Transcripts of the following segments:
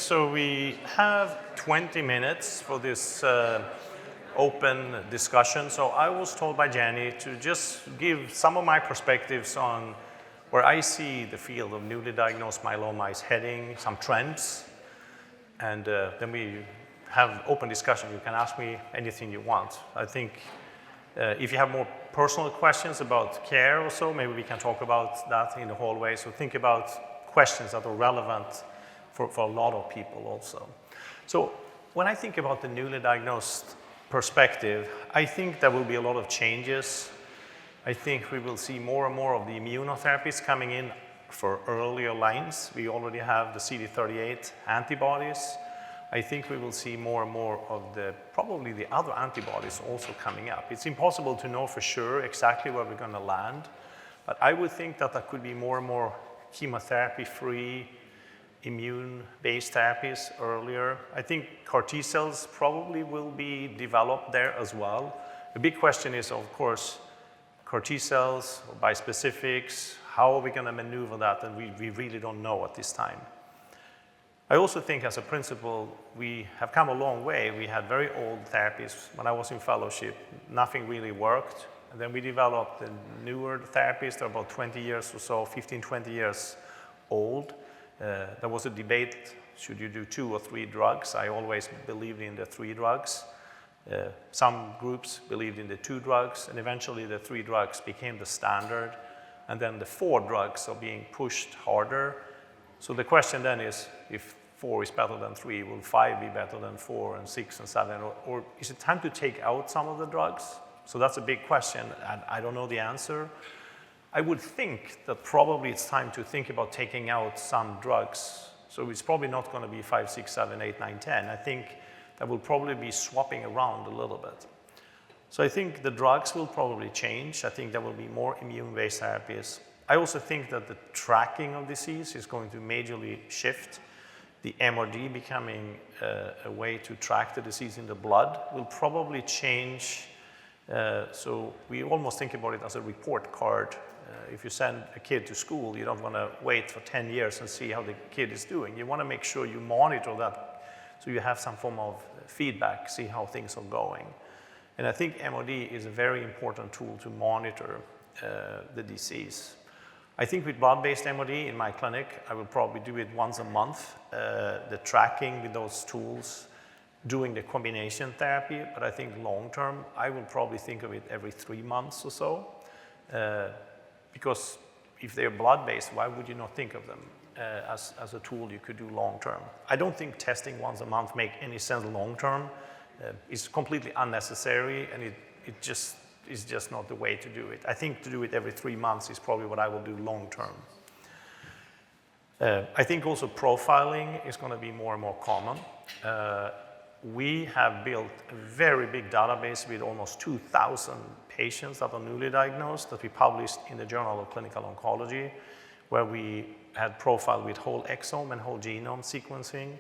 So we have 20 minutes for this open discussion. So I was told by Jenny to just give some of my perspectives on where I see the field of newly diagnosed myeloma is heading, some trends, and then we have open discussion. You can ask me anything you want. I think if you have more personal questions about care or so, maybe we can talk about that in the hallway. So think about questions that are relevant for a lot of people also. So when I think about the newly diagnosed perspective, I think there will be a lot of changes. I think we will see more and more of the immunotherapies coming in for earlier lines. We already have the CD38 antibodies. I think we will see more and more of probably the other antibodies also coming up. It's impossible to know for sure exactly where we're going to land, but I would think that there could be more and more chemotherapy-free immune-based therapies earlier. I think CAR T cells probably will be developed there as well. The big question is, of course, CAR T cells, or bispecifics, how are we going to maneuver that? And we really don't know at this time. I also think as a principle, we have come a long way. We had very old therapies. When I was in fellowship, nothing really worked. And then we developed the newer therapies. They're about 20 years or so, 15, 20 years old. There was a debate, should you do 2 or 3 drugs? I always believed in the 3 drugs. Some groups believed in the 2 drugs, and eventually the 3 drugs became the standard. And then the 4 drugs are being pushed harder. So the question then is, if 4 is better than 3, will 5 be better than 4 and 6 and 7? Or is it time to take out some of the drugs? So that's a big question, and I don't know the answer. I would think that probably it's time to think about taking out some drugs. So it's probably not going to be 5, 6, 7, 8, 9, 10. I think that will probably be swapping around a little bit. So I think the drugs will probably change. I think there will be more immune-based therapies. I also think that the tracking of disease is going to majorly shift. The MRD becoming a way to track the disease in the blood will probably change. So we almost think about it as a report card. If you send a kid to school, you don't want to wait for 10 years and see how the kid is doing. You want to make sure you monitor that so you have some form of feedback, see how things are going. And I think MRD is a very important tool to monitor the disease. I think with blood-based MRD in my clinic, I will probably do it once a month, the tracking with those tools, doing the combination therapy. But I think long-term, I will probably think of it every 3 months or so. Because if they're blood-based, why would you not think of them as a tool you could do long-term? I don't think testing once a month makes any sense long-term. It's completely unnecessary, and it just is just not the way to do it. I think to do it every 3 months is probably what I will do long-term. I think also profiling is going to be more and more common. We have built a very big database with almost 2,000 patients that are newly diagnosed that we published in the Journal of Clinical Oncology, where we had profiled with whole exome and whole genome sequencing,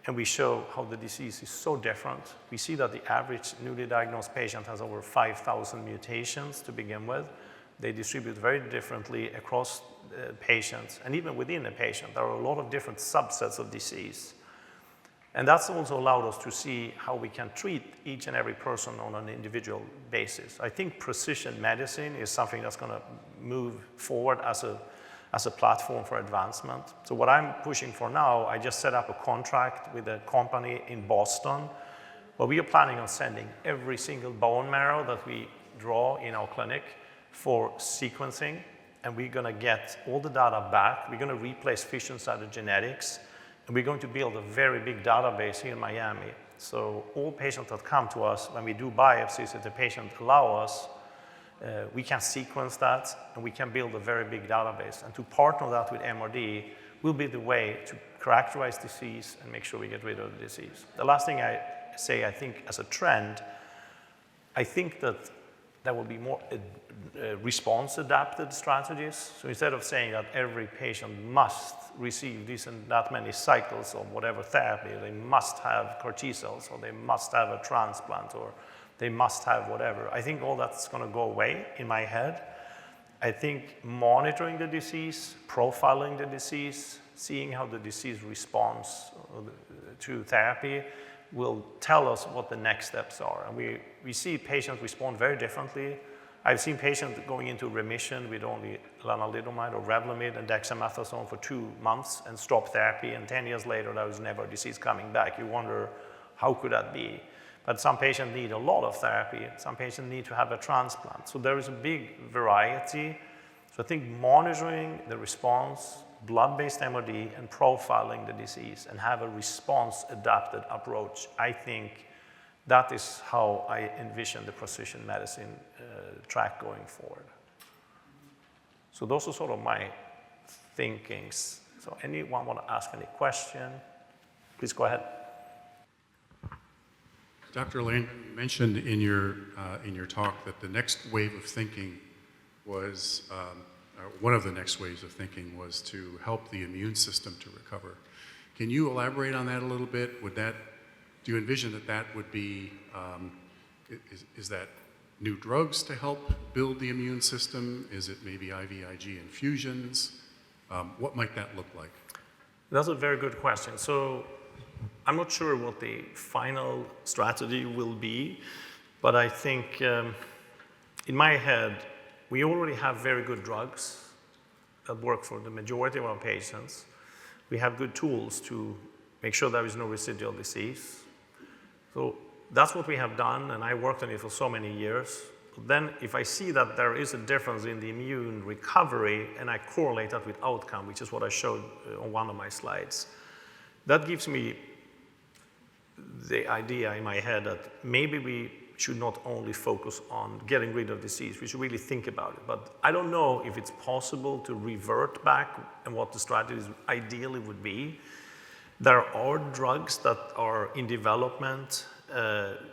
and we show how the disease is so different. We see that the average newly diagnosed patient has over 5,000 mutations to begin with. They distribute very differently across patients, and even within a patient, there are a lot of different subsets of disease. And that's also allowed us to see how we can treat each and every person on an individual basis. I think precision medicine is something that's going to move forward as a platform for advancement. So what I'm pushing for now, I just set up a contract with a company in Boston, where we are planning on sending every single bone marrow that we draw in our clinic for sequencing, and we're going to get all the data back. We're going to replace fission cytogenetics. And we're going to build a very big database here in Miami. So all patients that come to us, when we do biopsies, if the patient allows us, we can sequence that, and we can build a very big database. And to partner that with MRD will be the way to characterize disease and make sure we get rid of the disease. The last thing I say, I think as a trend, I think that there will be more response-adapted strategies. So instead of saying that every patient must receive this and that many cycles of whatever therapy, they must have CAR T cells, or they must have a transplant, or they must have whatever. I think all that's going to go away in my head. I think monitoring the disease, profiling the disease, seeing how the disease responds, to therapy will tell us what the next steps are. And we see patients respond very differently. I've seen patients going into remission with only lenalidomide or Revlimid and dexamethasone for 2 months and stop therapy, and 10 years later there was never disease coming back. You wonder, how could that be? But some patients need a lot of therapy. Some patients need to have a transplant. So there is a big variety. So I think monitoring the response, blood-based MRD, and profiling the disease and have a response-adapted approach, I think that is how I envision the precision medicine track going forward. So those are sort of my thinkings. So anyone want to ask any question? Please go ahead. Dr. Landgren, you mentioned in your talk that the next wave of thinking was, one of the next waves of thinking was to help the immune system to recover. Can you elaborate on that a little bit? Do you envision that would be, is that new drugs to help build the immune system? Is it maybe IVIG infusions? What might that look like? That's a very good question. So I'm not sure what the final strategy will be, but I think in my head, we already have very good drugs that work for the majority of our patients. We have good tools to make sure there is no residual disease. So that's what we have done, and I worked on it for so many years. But then if I see that there is a difference in the immune recovery, and I correlate that with outcome, which is what I showed on one of my slides, that gives me the idea in my head that maybe we should not only focus on getting rid of disease, we should really think about it. But I don't know if it's possible to revert back and what the strategies ideally would be. There are drugs that are in development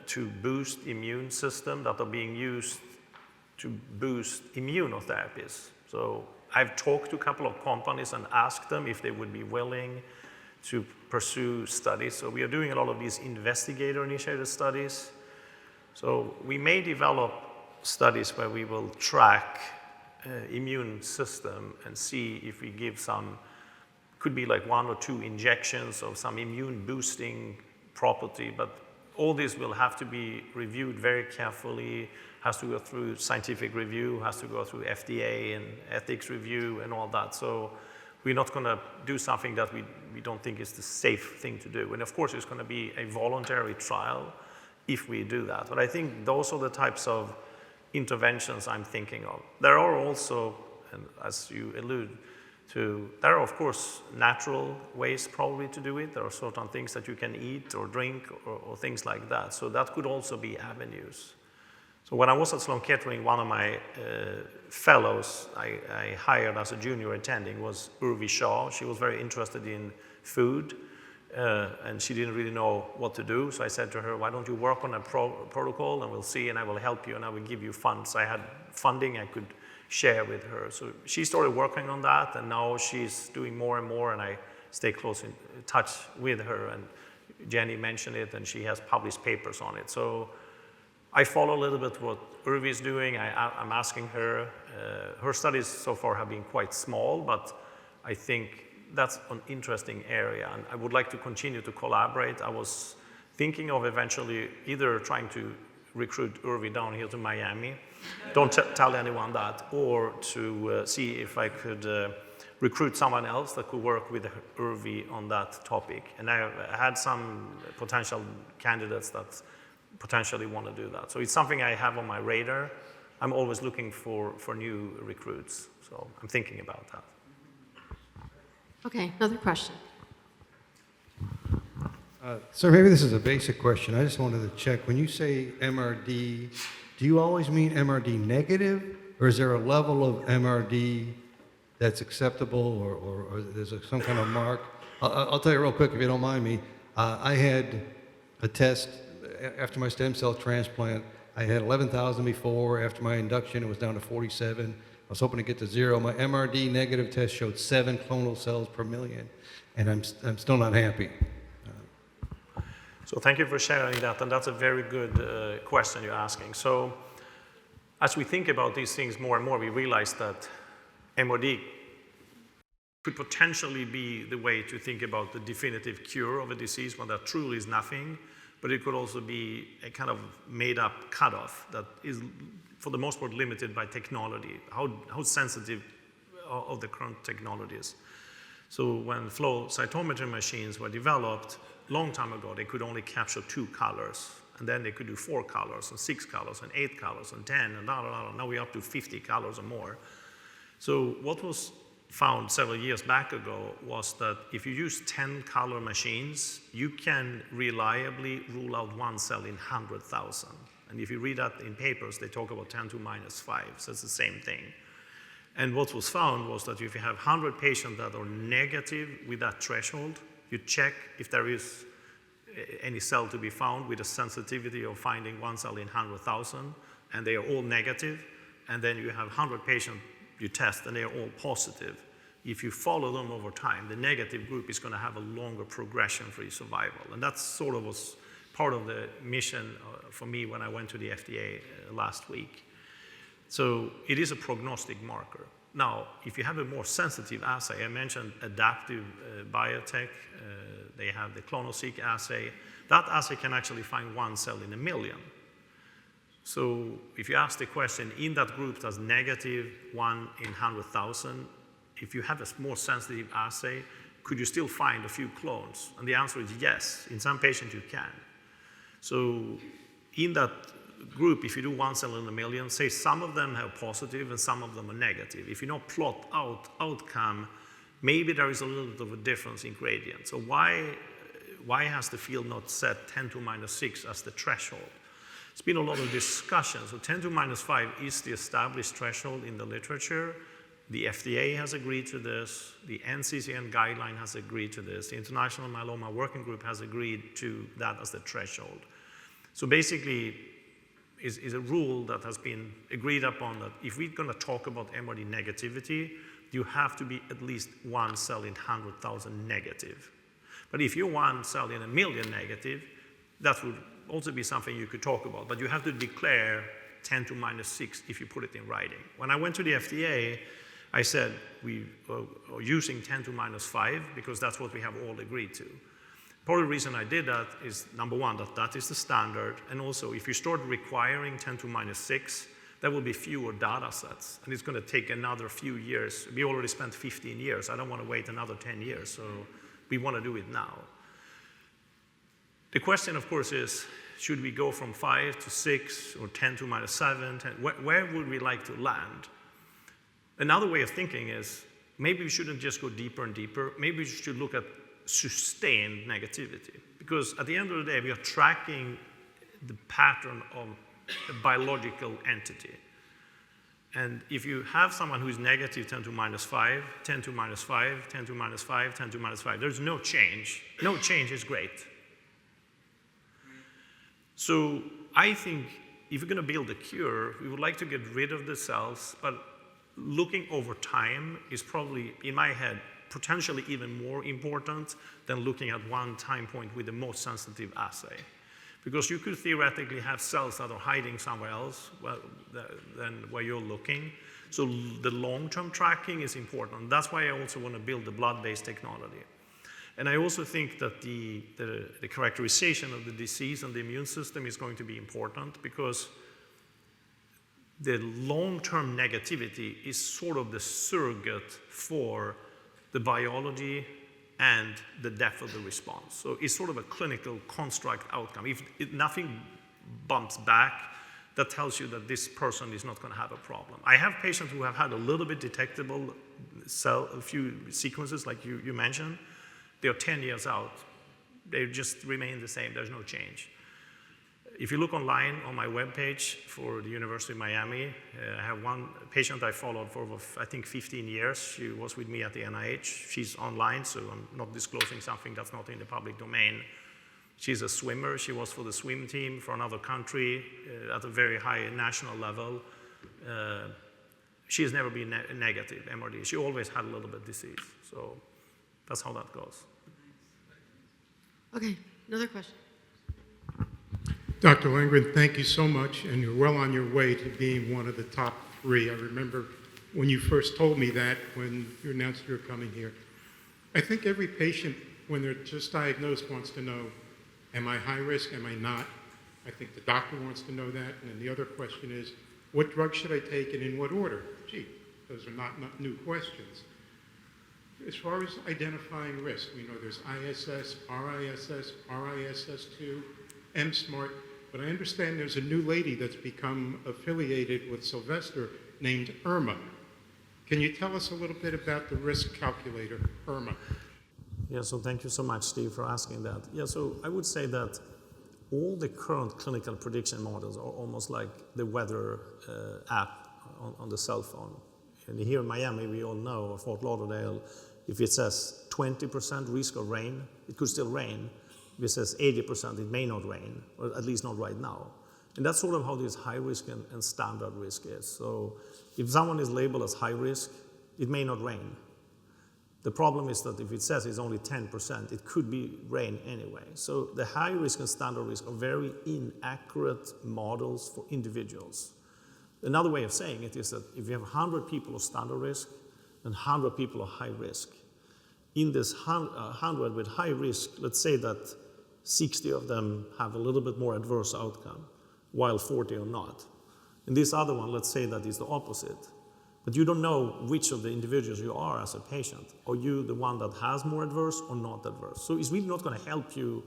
to boost immune system that are being used to boost immunotherapies. So I've talked to a couple of companies and asked them if they would be willing to pursue studies. So we are doing a lot of these investigator-initiated studies. So we may develop studies where we will track immune system and see if we give some, could be like 1 or 2 injections of some immune boosting property, but all this will have to be reviewed very carefully, has to go through scientific review, has to go through FDA and ethics review and all that. So we're not going to do something that we don't think is the safe thing to do. And of course, it's going to be a voluntary trial if we do that. But I think those are the types of interventions I'm thinking of. There are also, and as you allude to, there are of course natural ways probably to do it. There are certain things that you can eat or drink or things like that. So that could also be avenues. So when I was at Sloan Kettering, one of my fellows I hired as a junior attending was Urvi Shah. She was very interested in food and she didn't really know what to do. So I said to her, why don't you work on a protocol and we'll see and I will help you and I will give you funds. I had funding I could share with her. So she started working on that and now she's doing more and more and I stay close in touch with her, and Jenny mentioned it and she has published papers on it. So I follow a little bit what Urvi is doing. I'm asking her. Her studies so far have been quite small, but I think that's an interesting area and I would like to continue to collaborate. I was thinking of eventually either trying to recruit Urvi down here to Miami, don't tell anyone that, or to see if I could recruit someone else that could work with Urvi on that topic. And I had some potential candidates that potentially want to do that. So it's something I have on my radar. I'm always looking for new recruits, so I'm thinking about that. Okay, another question. Sir, maybe this is a basic question. I just wanted to check. When you say MRD, do you always mean MRD negative, or is there a level of MRD that's acceptable, or there's some kind of mark? I'll tell you real quick, if you don't mind me. I had a test after my stem cell transplant. I had 11,000 before. After my induction, it was down to 47. I was hoping to get to 0. My MRD negative test showed 7 clonal cells per million, and I'm still not happy. So thank you for sharing that, and that's a very good question you're asking. So as we think about these things more and more, we realize that MRD could potentially be the way to think about the definitive cure of a disease when there truly is nothing, but it could also be a kind of made-up cutoff that is, for the most part, limited by technology, how sensitive of the current technologies. So when flow cytometry machines were developed a long time ago, they could only capture 2 colors, and then they could do 4 colors, and 6 colors, and 8 colors, and 10, and now we're up to 50 colors or more. So what was found several years back ago was that if you use 10 color machines, you can reliably rule out one cell in 100,000. And if you read that in papers, they talk about 10 to minus 5, so it's the same thing. And what was found was that if you have 100 patients that are negative with that threshold, you check if there is any cell to be found with a sensitivity of finding one cell in 100,000, and they are all negative, and then you have 100 patients you test and they are all positive. If you follow them over time, the negative group is going to have a longer progression-free survival. And that sort of was part of the mission for me when I went to the FDA last week. So it is a prognostic marker. Now, if you have a more sensitive assay, I mentioned Adaptive Biotech, they have the clonoSEQ assay. That assay can actually find one cell in a million. So if you ask the question, in that group that's negative 1 in 100,000, if you have a more sensitive assay, could you still find a few clones? And the answer is yes. In some patients you can. So in that group, if you do one cell in a million, say some of them have positive and some of them are negative. If you now plot out outcome, maybe there is a little bit of a difference in gradient. So why has the field not set 10 to minus 6 as the threshold? It's been a lot of discussion. So 10 to minus 5 is the established threshold in the literature. The FDA has agreed to this. The NCCN guideline has agreed to this. The International Myeloma Working Group has agreed to that as the threshold. So basically, is a rule that has been agreed upon that if we're going to talk about MRD negativity, you have to be at least one cell in 100,000 negative. But if you're one cell in a million negative, that would also be something you could talk about. But you have to declare 10 to minus 6 if you put it in writing. When I went to the FDA, I said we are using 10 to minus 5 because that's what we have all agreed to. Part of the reason I did that is, number one, that is the standard, and also if you start requiring 10 to minus 6, there will be fewer data sets, and it's going to take another few years. We already spent 15 years. I don't want to wait another 10 years, so we want to do it now. The question, of course, is, should we go from 5 to 6 or 10 to minus 7? 10? Where would we like to land? Another way of thinking is, maybe we shouldn't just go deeper and deeper. Maybe we should look at sustained negativity. Because at the end of the day, we are tracking the pattern of a biological entity. And if you have someone who is negative 10 to minus 5, 10 to minus 5, 10 to minus 5, 10 to minus 5, there's no change. No change is great. So I think if we're going to build a cure, we would like to get rid of the cells, but looking over time is probably, in my head, potentially even more important than looking at one time point with the most sensitive assay. Because you could theoretically have cells that are hiding somewhere else than where you're looking. So the long-term tracking is important. That's why I also want to build the blood-based technology. And I also think that the characterization of the disease and the immune system is going to be important because the long-term negativity is sort of the surrogate for the biology and the depth of the response. So it's sort of a clinical construct outcome. If nothing bumps back, that tells you that this person is not going to have a problem. I have patients who have had a little bit detectable a few sequences like you mentioned. They're 10 years out. They just remain the same. There's no change. If you look online on my webpage for the University of Miami, I have one patient I followed for, I think, 15 years. She was with me at the NIH. She's online, so I'm not disclosing something that's not in the public domain. She's a swimmer. She was for the swim team for another country at a very high national level. She has never been negative MRD. She always had a little bit of disease. So that's how that goes. Okay, another question. Dr. Landgren, thank you so much, and you're well on your way to being one of the top 3. I remember when you first told me that, when you announced you were coming here. I think every patient, when they're just diagnosed, wants to know, am I high risk, am I not? I think the doctor wants to know that. And then the other question is, what drug should I take and in what order? Gee, those are not new questions. As far as identifying risk, we know there's ISS, RISS, RISS2, MSMART, but I understand there's a new lady that's become affiliated with Sylvester named IRMA. Can you tell us a little bit about the risk calculator, IRMA? Yeah, so thank you so much, Steve, for asking that. Yeah, so I would say that all the current clinical prediction models are almost like the weather app on the cell phone. And here in Miami, we all know, or Fort Lauderdale, if it says 20% risk of rain, it could still rain. If it says 80%, it may not rain, or at least not right now. And that's sort of how this high risk and standard risk is. So if someone is labeled as high risk, it may not rain. The problem is that if it says it's only 10%, it could be rain anyway. So the high risk and standard risk are very inaccurate models for individuals. Another way of saying it is that if you have 100 people of standard risk and 100 people of high risk, in this 100 with high risk, let's say that 60 of them have a little bit more adverse outcome, while 40 are not. In this other one, let's say that is the opposite. But you don't know which of the individuals you are as a patient. Are you the one that has more adverse or not adverse? So it's really not going to help you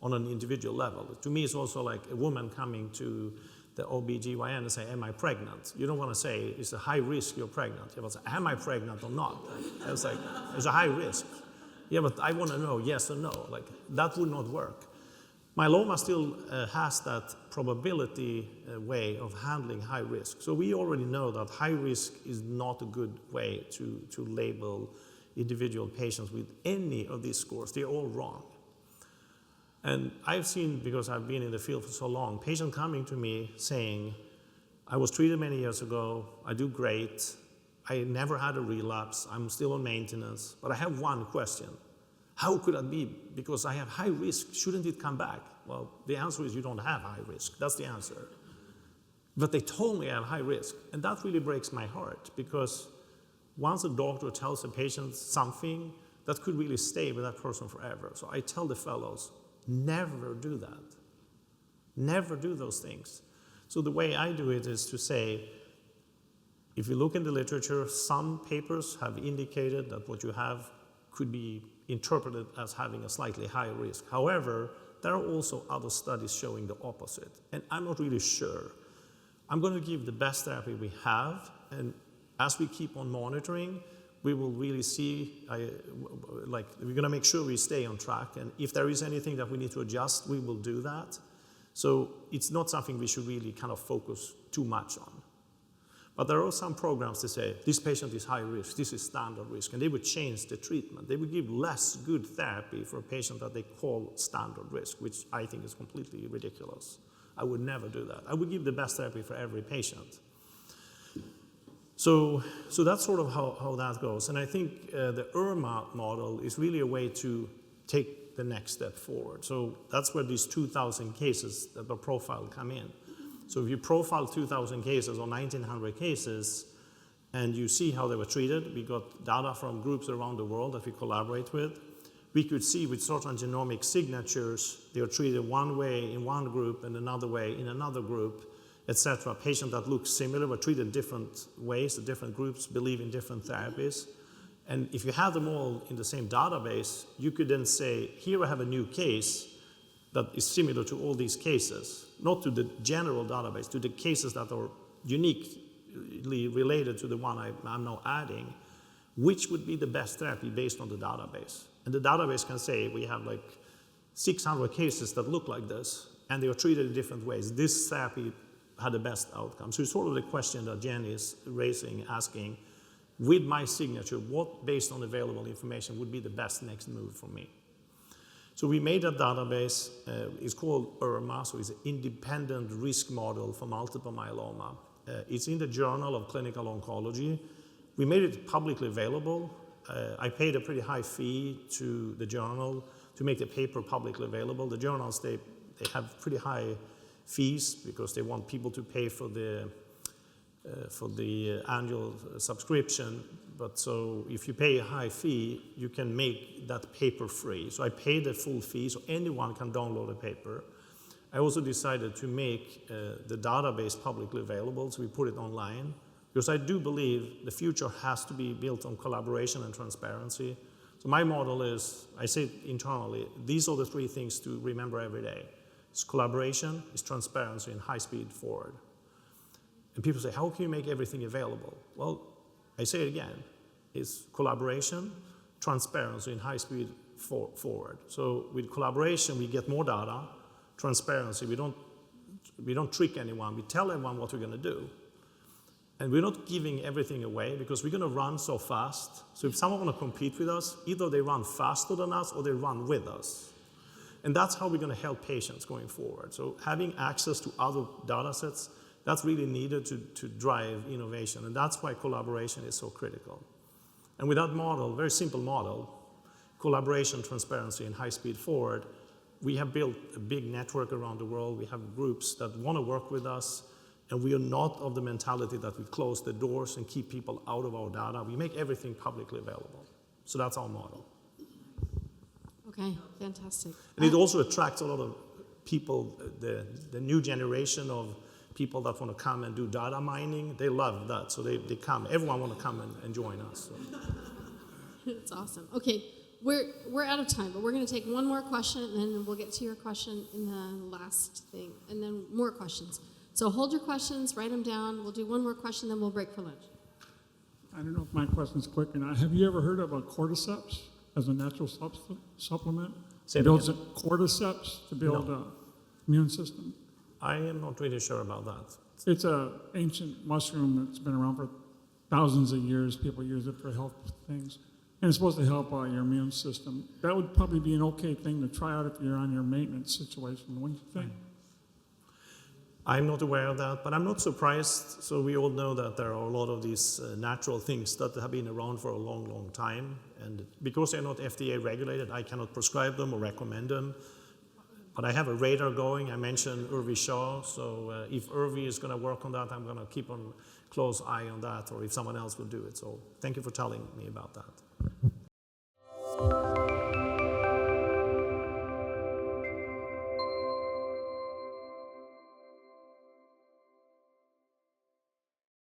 on an individual level. To me, it's also like a woman coming to the OBGYN and say, am I pregnant? You don't want to say, it's a high risk you're pregnant. You want to say, am I pregnant or not? I was like, it's a high risk. Yeah, but I want to know yes or no. Like, that would not work. Myeloma still has that probability way of handling high risk. So we already know that high risk is not a good way to label individual patients with any of these scores. They're all wrong. And I've seen, because I've been in the field for so long, patients coming to me saying, I was treated many years ago, I do great, I never had a relapse, I'm still on maintenance, but I have one question. How could that be? Because I have high risk, shouldn't it come back? Well, the answer is you don't have high risk. That's the answer. But they told me I have high risk. And that really breaks my heart, because once a doctor tells a patient something, that could really stay with that person forever. So I tell the fellows, never do that. Never do those things. So the way I do it is to say, if you look in the literature, some papers have indicated that what you have could be interpreted as having a slightly higher risk. However, there are also other studies showing the opposite, and I'm not really sure. I'm going to give the best therapy we have, and as we keep on monitoring, we will really see, we're going to make sure we stay on track, and if there is anything that we need to adjust, we will do that. So it's not something we should really kind of focus too much on. But there are some programs that say, this patient is high risk, this is standard risk, and they would change the treatment. They would give less good therapy for a patient that they call standard risk, which I think is completely ridiculous. I would never do that. I would give the best therapy for every patient. So that's sort of how that goes. And I think the IRMA model is really a way to take the next step forward. So that's where these 2,000 cases that are profiled come in. So if you profile 2,000 cases or 1,900 cases, and you see how they were treated, we got data from groups around the world that we collaborate with. We could see with certain genomic signatures, they were treated one way in one group and another way in another group, etc. Patients that look similar were treated different ways. The different groups believe in different therapies. And if you have them all in the same database, you could then say, here I have a new case that is similar to all these cases, not to the general database, to the cases that are uniquely related to the one I'm now adding, which would be the best therapy based on the database. And the database can say, we have like 600 cases that look like this, and they are treated in different ways. This therapy had the best outcome. So it's sort of the question that Jen is raising, asking, with my signature, what, based on available information, would be the best next move for me? So we made a database, it's called IRMA, so it's an independent risk model for multiple myeloma. It's in the Journal of Clinical Oncology. We made it publicly available. I paid a pretty high fee to the journal to make the paper publicly available. The journals, they have pretty high fees because they want people to pay for the for the annual subscription. But so if you pay a high fee, you can make that paper free. So I paid the full fee, so anyone can download a paper. I also decided to make the database publicly available, so we put it online, because I do believe the future has to be built on collaboration and transparency. So my model is, I say it internally, these are the three things to remember every day. It's collaboration, it's transparency, and high speed forward. And people say, how can you make everything available? Well, I say it again, it's collaboration, transparency, and high speed forward. So with collaboration, we get more data. Transparency, we don't trick anyone, we tell everyone what we're going to do. And we're not giving everything away because we're going to run so fast. So if someone want to compete with us, either they run faster than us or they run with us. And that's how we're going to help patients going forward. So having access to other data sets, that's really needed to drive innovation. And that's why collaboration is so critical. And with that model, very simple model, collaboration, transparency, and high speed forward, we have built a big network around the world. We have groups that want to work with us. And we are not of the mentality that we close the doors and keep people out of our data. We make everything publicly available. So that's our model. Okay, fantastic. And it also attracts a lot of people, the new generation of people that want to come and do data mining. They love that, so they come. Everyone want to come and join us. So. That's awesome. Okay, we're out of time, but we're going to take one more question, and then we'll get to your question in the last thing, and then more questions. So hold your questions, write them down. We'll do one more question, then we'll break for lunch. I don't know if my question's quick or not. Have you ever heard of a cordyceps as a natural supplement? Say it Builds again. cordyceps to build No. an immune system. I am not really sure about that. It's an ancient mushroom that's been around for thousands of years. People use it for health things. And it's supposed to help your immune system. That would probably be an okay thing to try out if you're on your maintenance situation, wouldn't you think? I'm not aware of that, but I'm not surprised. So we all know that there are a lot of these natural things that have been around for a long, long time. And because they're not FDA regulated, I cannot prescribe them or recommend them. But I have a radar going. I mentioned Urvi Shah. So if Urvi is going to work on that, I'm going to keep a close eye on that, or if someone else will do it. So thank you for telling me about that.